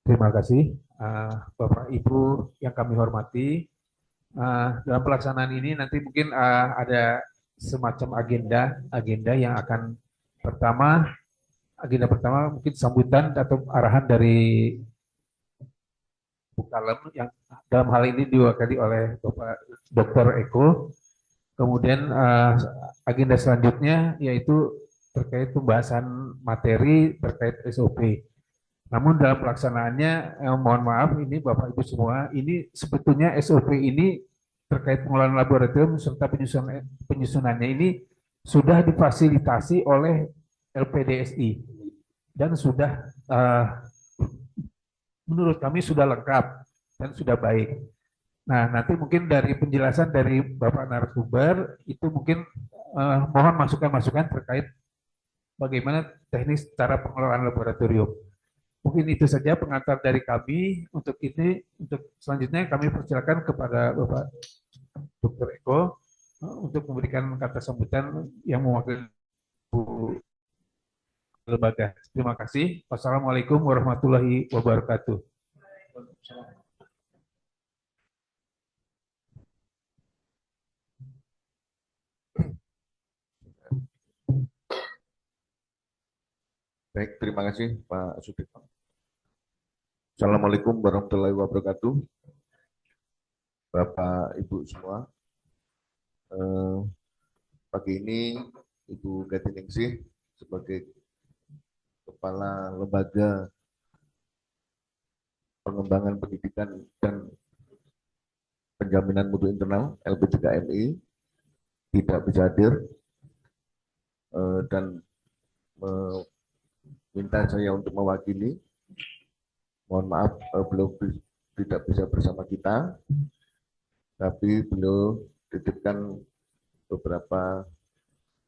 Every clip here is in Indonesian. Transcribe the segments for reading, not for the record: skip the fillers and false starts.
Terima kasih, Bapak Ibu yang kami hormati. Dalam pelaksanaan ini nanti mungkin ada semacam agenda yang akan pertama, agenda pertama mungkin sambutan atau arahan dari Bukalem yang dalam hal ini diwakili oleh Bapak Dr. Eko. Kemudian agenda selanjutnya yaitu terkait pembahasan materi terkait SOP. Namun dalam pelaksanaannya, mohon maaf ini Bapak Ibu semua, ini sebetulnya SOP ini terkait pengelolaan laboratorium serta penyusunannya ini sudah difasilitasi oleh LPDSI dan sudah menurut kami sudah lengkap dan sudah baik. Nah, nanti mungkin dari penjelasan dari Bapak narasumber itu mungkin mohon masukan-masukan terkait bagaimana teknis cara pengelolaan laboratorium. Mungkin itu saja pengantar dari kami untuk ini. Untuk selanjutnya kami persilakan kepada Bapak Dr. Eko untuk memberikan kata sambutan yang mewakili Bu lembaga. Terima kasih. Wassalamualaikum warahmatullahi wabarakatuh. Baik, terima kasih Pak Sudirman. Assalamualaikum warahmatullahi wabarakatuh. Bapak, Ibu semua. Pagi ini Ibu Gatiningsih sebagai Kepala Lembaga Pengembangan Pendidikan dan Penjaminan Mutu Internal LP3MI tidak bisa hadir dan meminta saya untuk mewakili. Mohon maaf beliau tidak bisa bersama kita, tapi beliau titipkan beberapa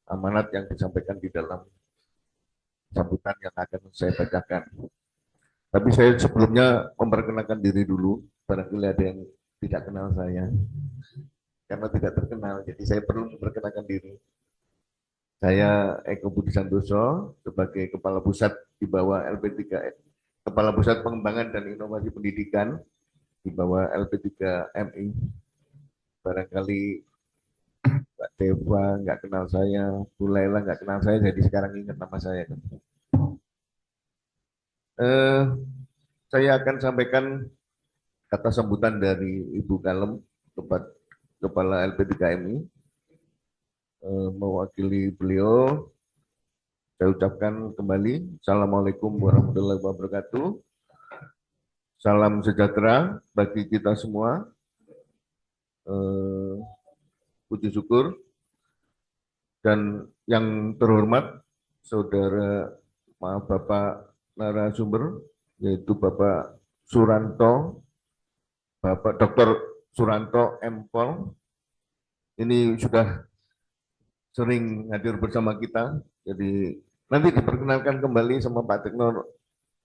amanat yang disampaikan di dalam sambutan yang akan saya bacakan. Tapi saya sebelumnya memperkenalkan diri dulu, barangkali ada yang tidak kenal saya, karena tidak terkenal, jadi saya perlu memperkenalkan diri. Saya Eko Budi Santoso sebagai Kepala Pusat di bawah LP3, Kepala Pusat Pengembangan dan Inovasi Pendidikan di bawah LP3MI. Barangkali Mbak Deva nggak kenal saya, Bu Laila nggak kenal saya, jadi sekarang ingat nama saya. Saya akan sampaikan kata sambutan dari Ibu Kalem, Kepala LP3MI. Mewakili beliau, saya ucapkan kembali, Assalamualaikum warahmatullahi wabarakatuh. Salam sejahtera bagi kita semua. Puji syukur. Dan yang terhormat, Saudara, Bapak narasumber, yaitu Bapak Suranto, Bapak Dr. Suranto M. Pol. Ini sudah sering hadir bersama kita, jadi nanti diperkenalkan kembali sama Pak Teknor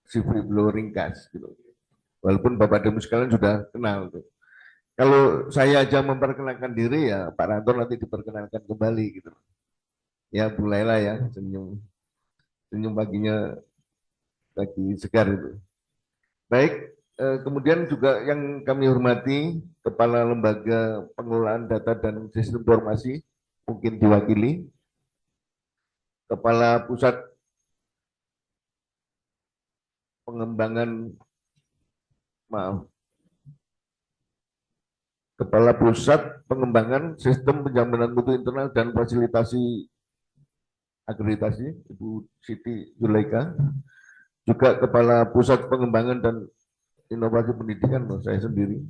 CV beliau ringkas, gitu. Walaupun Bapak Demu sekalian sudah kenal. Gitu. Kalau saya aja memperkenalkan diri ya Pak Rantor nanti diperkenalkan kembali gitu. Ya Bu Laila ya senyum paginya lagi segar itu. Baik, kemudian juga yang kami hormati Kepala Lembaga Pengelolaan Data dan Sistem Informasi mungkin diwakili Kepala Pusat Pengembangan, maaf, Kepala Pusat Pengembangan Sistem Penjaminan Mutu Internal dan Fasilitasi Akreditasi, Ibu Siti Zulaika, juga Kepala Pusat Pengembangan dan Inovasi Pendidikan, saya sendiri,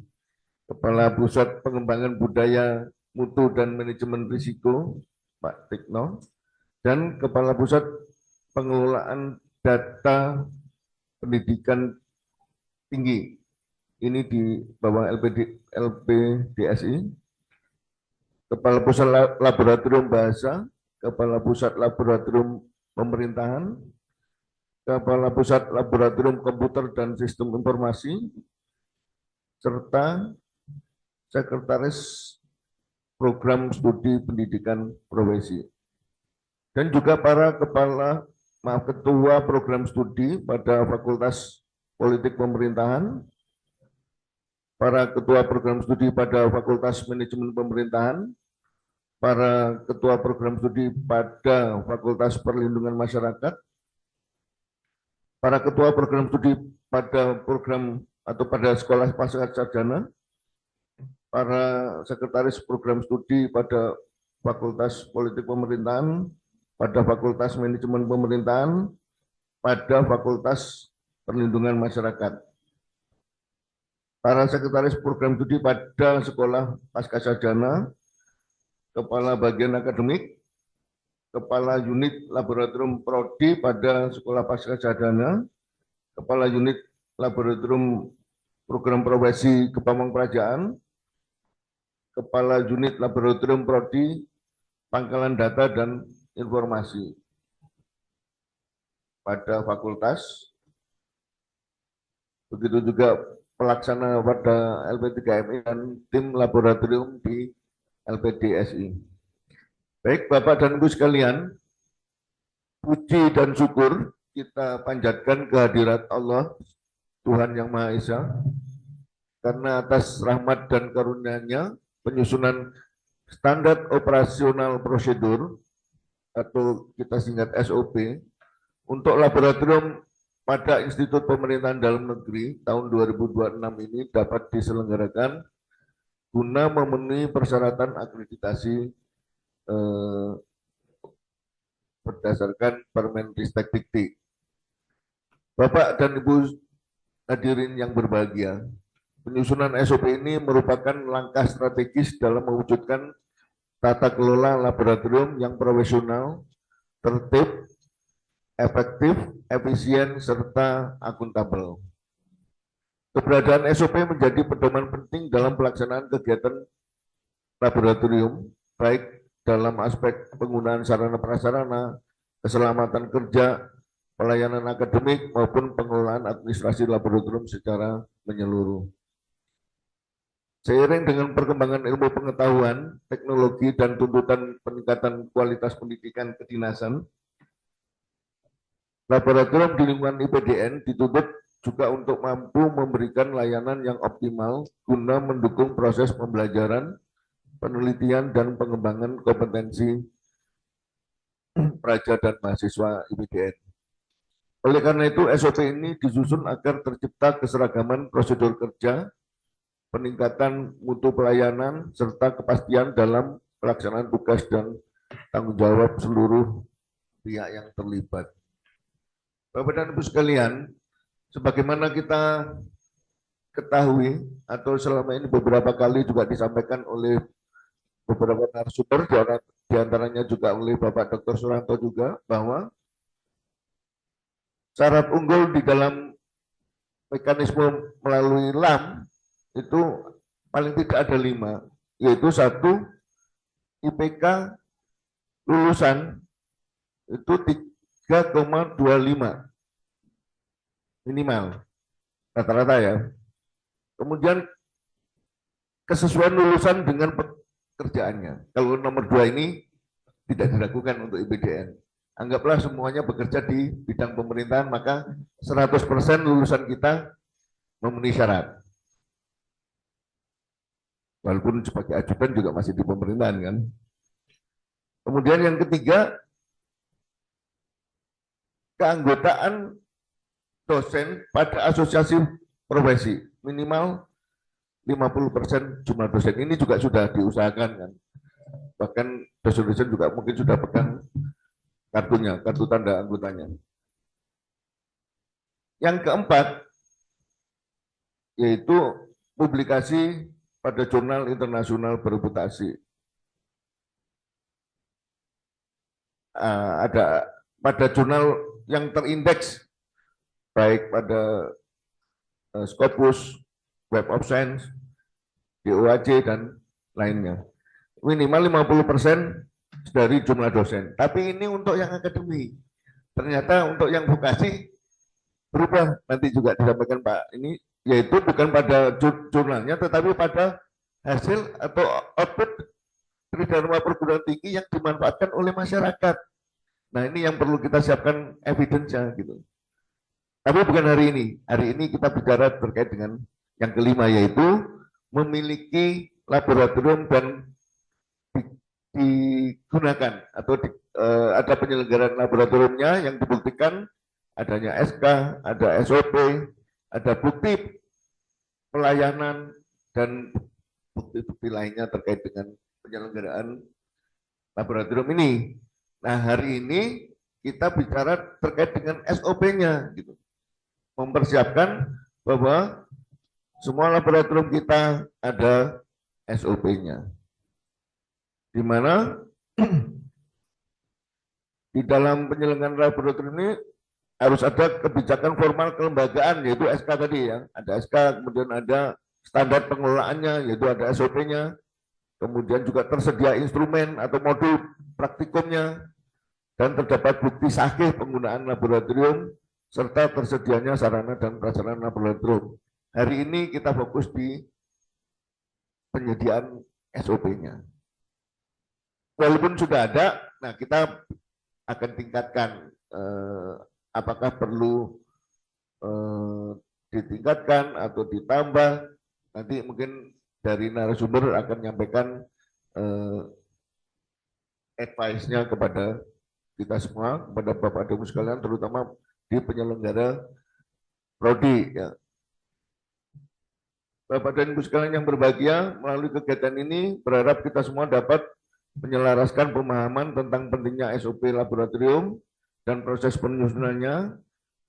Kepala Pusat Pengembangan Budaya Mutu dan Manajemen Risiko, Pak Tikno, dan Kepala Pusat Pengelolaan Data Pendidikan Tinggi, ini di bawah LPDSI, Kepala Pusat Laboratorium Bahasa, Kepala Pusat Laboratorium Pemerintahan, Kepala Pusat Laboratorium Komputer dan Sistem Informasi, serta Sekretaris Program Studi Pendidikan Profesi. Dan juga para ketua program studi pada Fakultas Politik Pemerintahan, para ketua program studi pada Fakultas Manajemen Pemerintahan, para ketua program studi pada Fakultas Perlindungan Masyarakat, para ketua program studi pada program atau pada sekolah pasca sarjana, para sekretaris program studi pada Fakultas Politik Pemerintahan, pada Fakultas Manajemen Pemerintahan, pada Fakultas Perlindungan Masyarakat, para sekretaris program studi pada sekolah pasca sarjana, kepala bagian akademik, kepala unit laboratorium prodi pada sekolah pasca sarjana, kepala unit laboratorium program profesi Kepamongprajan, kepala unit laboratorium prodi pangkalan data dan informasi pada fakultas, begitu juga pelaksana pada LP3MI dan tim laboratorium di LPDSI. Baik Bapak dan Ibu sekalian, puji dan syukur kita panjatkan kehadirat Allah, Tuhan Yang Maha Esa, karena atas rahmat dan karunia-Nya penyusunan standar operasional prosedur atau kita singkat SOP untuk laboratorium pada Institut Pemerintahan Dalam Negeri tahun 2026 ini dapat diselenggarakan guna memenuhi persyaratan akreditasi berdasarkan Permenristek Dikti. Bapak dan Ibu hadirin yang berbahagia, penyusunan SOP ini merupakan langkah strategis dalam mewujudkan tata kelola laboratorium yang profesional, tertib, efektif, efisien, serta akuntabel. Keberadaan SOP menjadi pedoman penting dalam pelaksanaan kegiatan laboratorium, baik dalam aspek penggunaan sarana prasarana, keselamatan kerja, pelayanan akademik, maupun pengelolaan administrasi laboratorium secara menyeluruh. Seiring dengan perkembangan ilmu pengetahuan, teknologi, dan tuntutan peningkatan kualitas pendidikan kedinasan, laboratorium di lingkungan IPDN dituntut juga untuk mampu memberikan layanan yang optimal guna mendukung proses pembelajaran, penelitian, dan pengembangan kompetensi pelajar dan mahasiswa IPDN. Oleh karena itu, SOP ini disusun agar tercipta keseragaman prosedur kerja, peningkatan mutu pelayanan, serta kepastian dalam pelaksanaan tugas dan tanggung jawab seluruh pihak yang terlibat. Bapak dan Ibu sekalian, sebagaimana kita ketahui atau selama ini beberapa kali juga disampaikan oleh beberapa narasumber, di antaranya juga oleh Bapak Dr. Suranto juga, bahwa syarat unggul di dalam mekanisme melalui LAM itu paling tidak ada 5, yaitu 1, IPK lulusan itu 3,25 minimal rata-rata ya. Kemudian kesesuaian lulusan dengan pekerjaannya. Kalau nomor 2 ini tidak dilakukan untuk IPDN. Anggaplah semuanya bekerja di bidang pemerintahan, maka 100% lulusan kita memenuhi syarat. Walaupun sebagai ajudan juga masih di pemerintahan kan. Kemudian yang ketiga, keanggotaan dosen pada asosiasi profesi minimal 50% jumlah dosen. Ini juga sudah diusahakan kan. Bahkan dosen-dosen juga mungkin sudah pegang kartunya, kartu tanda anggotanya. Yang keempat, yaitu publikasi pada jurnal internasional bereputasi. Ada pada jurnal yang terindeks, baik pada Scopus, Web of Science, DOAJ, dan lainnya. Minimal 50% dari jumlah dosen. Tapi ini untuk yang akademik. Ternyata untuk yang vokasi berubah. Nanti juga disampaikan Pak, ini yaitu bukan pada jurnalnya, tetapi pada hasil atau output dari dharma perguruan tinggi yang dimanfaatkan oleh masyarakat. Nah ini yang perlu kita siapkan evidence-nya gitu. Tapi bukan hari ini. Hari ini kita bicara terkait dengan yang kelima, yaitu memiliki laboratorium dan digunakan atau ada penyelenggaraan laboratoriumnya yang dibuktikan adanya SK, ada SOP, ada bukti pelayanan, dan bukti-bukti lainnya terkait dengan penyelenggaraan laboratorium ini. Nah, hari ini kita bicara terkait dengan SOP-nya, gitu. Mempersiapkan bahwa semua laboratorium kita ada SOP-nya, di mana di dalam penyelenggaraan laboratorium ini harus ada kebijakan formal kelembagaan, yaitu SK tadi ya. Ada SK, kemudian ada standar pengelolaannya, yaitu ada SOP-nya, kemudian juga tersedia instrumen atau modul praktikumnya, dan terdapat bukti sahih penggunaan laboratorium, serta tersedianya sarana dan prasarana laboratorium. Hari ini kita fokus di penyediaan SOP-nya. Walaupun sudah ada, nah kita akan tingkatkan, apakah perlu ditingkatkan atau ditambah. Nanti mungkin dari narasumber akan menyampaikan advice-nya kepada kita semua, kepada Bapak Ibu sekalian, terutama di penyelenggara prodi. Ya. Bapak dan Ibu sekalian yang berbahagia, melalui kegiatan ini berharap kita semua dapat menyelaraskan pemahaman tentang pentingnya SOP laboratorium dan proses penyusunannya,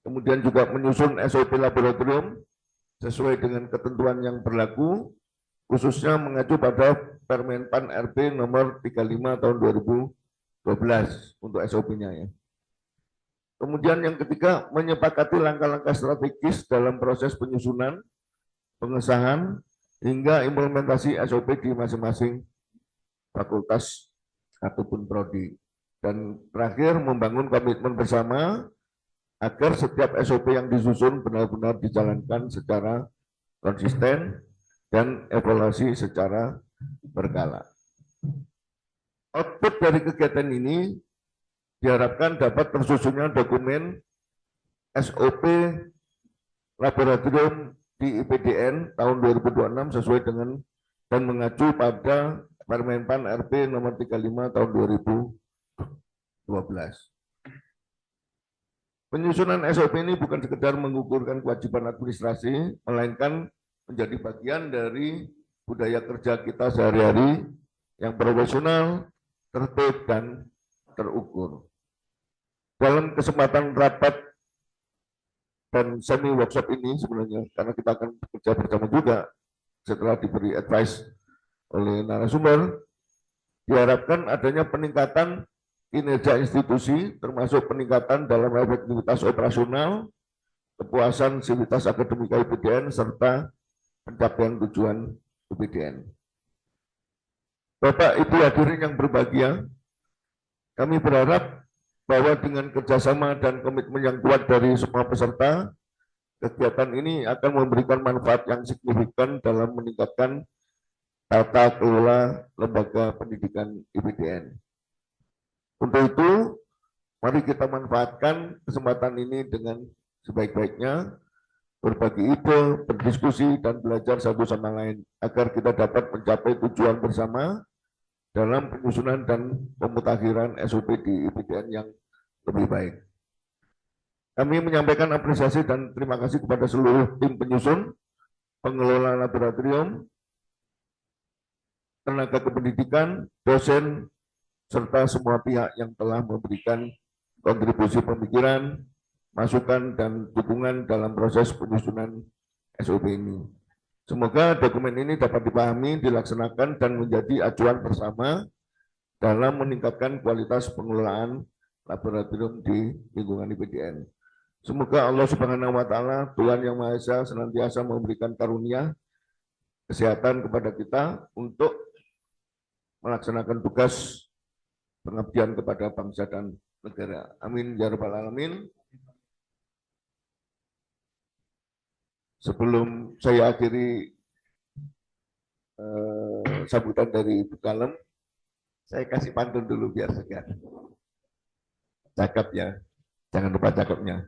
kemudian juga menyusun SOP laboratorium sesuai dengan ketentuan yang berlaku, khususnya mengacu pada Permenpan RB nomor 35 tahun 2012 untuk SOP-nya ya. Kemudian yang ketiga, menyepakati langkah-langkah strategis dalam proses penyusunan, pengesahan, hingga implementasi SOP di masing-masing fakultas ataupun prodi. Dan terakhir, membangun komitmen bersama agar setiap SOP yang disusun benar-benar dijalankan secara konsisten dan evaluasi secara berkala. Output dari kegiatan ini diharapkan dapat tersusunnya dokumen SOP laboratorium di IPDN tahun 2026 sesuai dengan dan mengacu pada Permenpan RB nomor 35 tahun 2012. Penyusunan SOP ini bukan sekedar mengukurkan kewajiban administrasi, melainkan menjadi bagian dari budaya kerja kita sehari-hari yang profesional, tertib, dan terukur. Dalam kesempatan rapat dan semi workshop ini sebenarnya, karena kita akan bekerja bersama juga setelah diberi advice oleh narasumber, diharapkan adanya peningkatan kinerja institusi, termasuk peningkatan dalam efektivitas operasional, kepuasan sivitas akademika IPDN, serta pencapaian tujuan IPDN. Bapak Ibu hadirin yang berbahagia, kami berharap bahwa dengan kerjasama dan komitmen yang kuat dari semua peserta, kegiatan ini akan memberikan manfaat yang signifikan dalam meningkatkan tata kelola lembaga pendidikan IPDN. Untuk itu, mari kita manfaatkan kesempatan ini dengan sebaik-baiknya, berbagi ide, berdiskusi, dan belajar satu sama lain, agar kita dapat mencapai tujuan bersama dalam penyusunan dan pemutakhiran SOP di IPDN yang lebih baik. Kami menyampaikan apresiasi dan terima kasih kepada seluruh tim penyusun, pengelola laboratorium, tenaga kependidikan, dosen, serta semua pihak yang telah memberikan kontribusi pemikiran, masukan, dan dukungan dalam proses penyusunan SOP ini. Semoga dokumen ini dapat dipahami, dilaksanakan, dan menjadi acuan bersama dalam meningkatkan kualitas pengelolaan laboratorium di lingkungan IPDN. Semoga Allah Subhanahu wa Ta'ala, Tuhan Yang Maha Esa, senantiasa memberikan karunia kesehatan kepada kita untuk melaksanakan tugas pengabdian kepada bangsa dan negara. Amin ya rabbal alamin. Sebelum saya akhiri sambutan dari Ibu Kalem, saya kasih pantun dulu biar segar. Cakep ya, jangan lupa cakepnya.